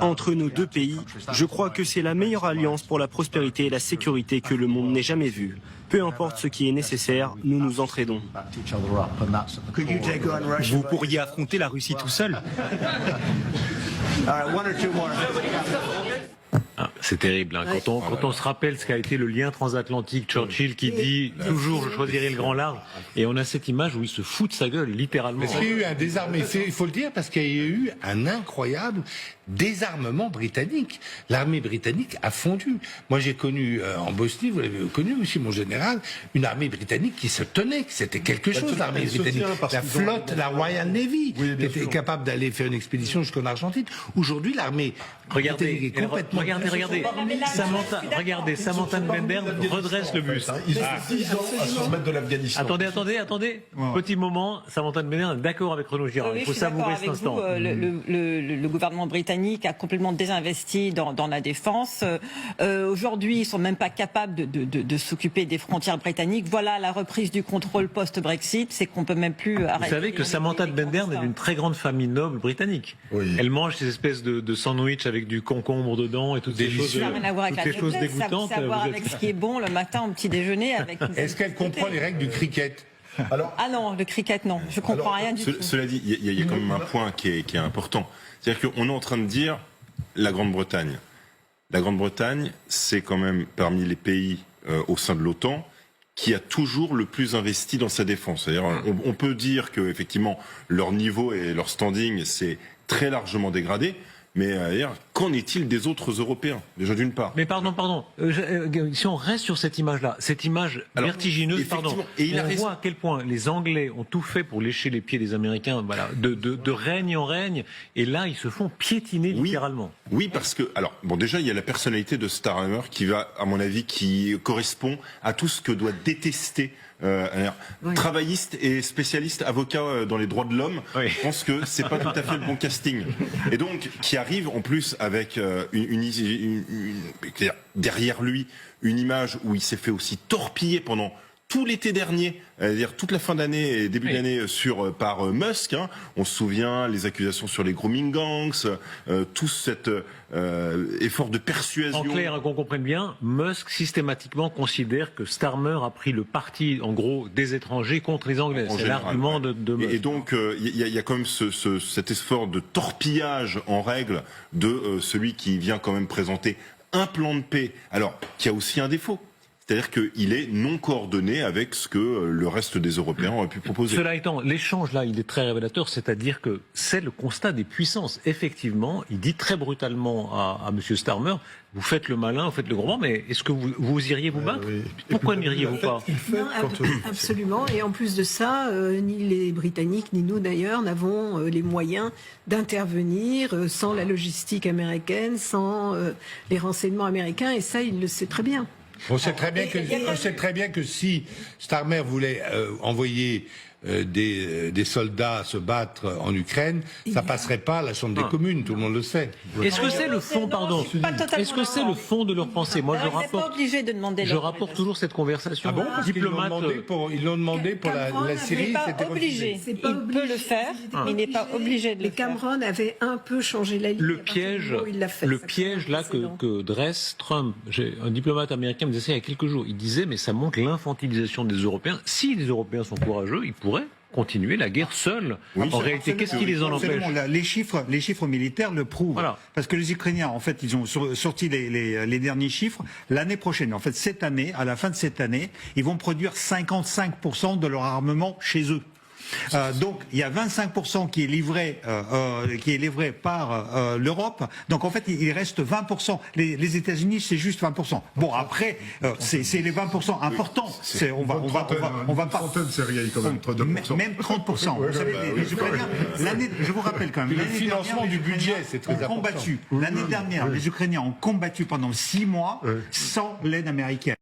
entre nos deux pays, je crois que c'est la meilleure alliance pour la prospérité et la sécurité que le monde n'ait jamais vue. Peu importe ce qui est nécessaire, nous nous entraidons. Vous pourriez affronter la Russie tout seul? C'est terrible. Hein. Quand on se rappelle ce qu'a été le lien transatlantique, Churchill qui dit toujours je choisirai le grand large, et on a cette image où il se fout de sa gueule, littéralement. Parce qu'il y a eu un désarmement, il faut le dire, parce qu'il y a eu un incroyable désarmement britannique. L'armée britannique a fondu. Moi j'ai connu en Bosnie, vous l'avez connu aussi mon général, une armée britannique qui se tenait, que c'était quelque chose l'armée britannique. La flotte, la Royal Navy, qui était capable d'aller faire une expédition jusqu'en Argentine. Aujourd'hui l'armée britannique est complètement... Regardez, Samantha Bender redresse le bus. Ils ont 10 ans à se remettre de l'Afghanistan. Attendez. Petit moment, Samantha Bender est d'accord avec Renaud Girard. Il faut savourer cet instant. Le gouvernement britannique a complètement désinvesti dans la défense. Aujourd'hui, ils ne sont même pas capables de s'occuper des frontières britanniques. Voilà la reprise du contrôle post-Brexit, c'est qu'on ne peut même plus arrêter. Vous savez que Samantha Bender est d'une très grande famille noble britannique. Oui. Elle mange ces espèces de sandwichs avec du concombre dedans et toutes ces choses. Ça n'a rien à voir avec la choses dégoûtantes. Ça a à voir avec ce qui est bon le matin au petit déjeuner. Est-ce qu'elle comprend les règles du cricket? Ah non, le cricket, non. Je comprends rien du tout. Cela dit, il y a quand même un point qui est important. C'est-à-dire qu'on est en train de dire la Grande-Bretagne. La Grande-Bretagne, c'est quand même parmi les pays au sein de l'OTAN qui a toujours le plus investi dans sa défense. C'est-à-dire, on peut dire que effectivement leur niveau et leur standing s'est très largement dégradé. Mais qu'en est-il des autres Européens, déjà d'une part? Mais pardon, si on reste sur cette image-là, cette image vertigineuse, et on voit à quel point les Anglais ont tout fait pour lécher les pieds des Américains, voilà, de règne en règne, et là ils se font piétiner littéralement. Oui, parce que, déjà il y a la personnalité de Starmer qui va, à mon avis, qui correspond à tout ce que doit détester travailliste et spécialiste avocat dans les droits de l'homme. Je pense que c'est pas tout à fait le bon casting. Et donc qui arrive en plus avec derrière lui une image où il s'est fait aussi torpiller pendant tout l'été dernier, c'est-à-dire toute la fin d'année et début d'année par Musk. On se souvient les accusations sur les grooming gangs, tout cet effort de persuasion. En clair, qu'on comprenne bien, Musk systématiquement considère que Starmer a pris le parti, en gros, des étrangers contre les Anglais. C'est l'argument de Musk. Et donc, il y a quand même cet effort de torpillage en règle de celui qui vient quand même présenter un plan de paix, alors qui a aussi un défaut. C'est-à-dire qu'il est non coordonné avec ce que le reste des Européens auraient pu proposer. Cela étant, l'échange là, il est très révélateur, c'est-à-dire que c'est le constat des puissances. Effectivement, il dit très brutalement à M. Starmer, vous faites le malin, vous faites le grand, mais est-ce que vous iriez vous battre? Pourquoi n'iriez-vous pas? Absolument, et en plus de ça, ni les Britanniques, ni nous d'ailleurs, n'avons les moyens d'intervenir sans la logistique américaine, sans les renseignements américains, et ça, il le sait très bien. On sait très bien que si Starmer voulait envoyer des soldats se battre en Ukraine, ça passerait pas à la Chambre des communes, tout le monde le sait. Est-ce que c'est le fond, pardon? Est-ce que c'est le fond de leur pensée? Moi, je rapporte toujours cette conversation. Diplomate. Ils l'ont demandé pour la Syrie, c'était obligé. Il peut le faire, mais il n'est pas obligé de le faire. Cameron avait un peu changé la ligne. Le piège là que dresse Trump, un diplomate américain me disait ça il y a quelques jours. Il disait mais ça montre l'infantilisation des Européens. Si les Européens sont courageux, ils pourraient continuer la guerre seuls. En réalité, qu'est-ce qui les en empêche? Les chiffres militaires le prouvent. Voilà. Parce que les Ukrainiens, en fait, ils ont sorti les derniers chiffres. L'année prochaine, en fait, cette année, à la fin de cette année, ils vont produire 55% de leur armement chez eux. Donc il y a 25% qui est livré par l'Europe. Donc en fait il reste 20%. Les États-Unis c'est juste 20%. Bon après c'est les 20% importants. On va pas. C'est rien quand même. Même 30%. Vous savez les Ukrainiens. Je vous rappelle quand même. Le financement du budget c'est très important. L'année dernière les Ukrainiens ont combattu pendant 6 mois sans l'aide américaine.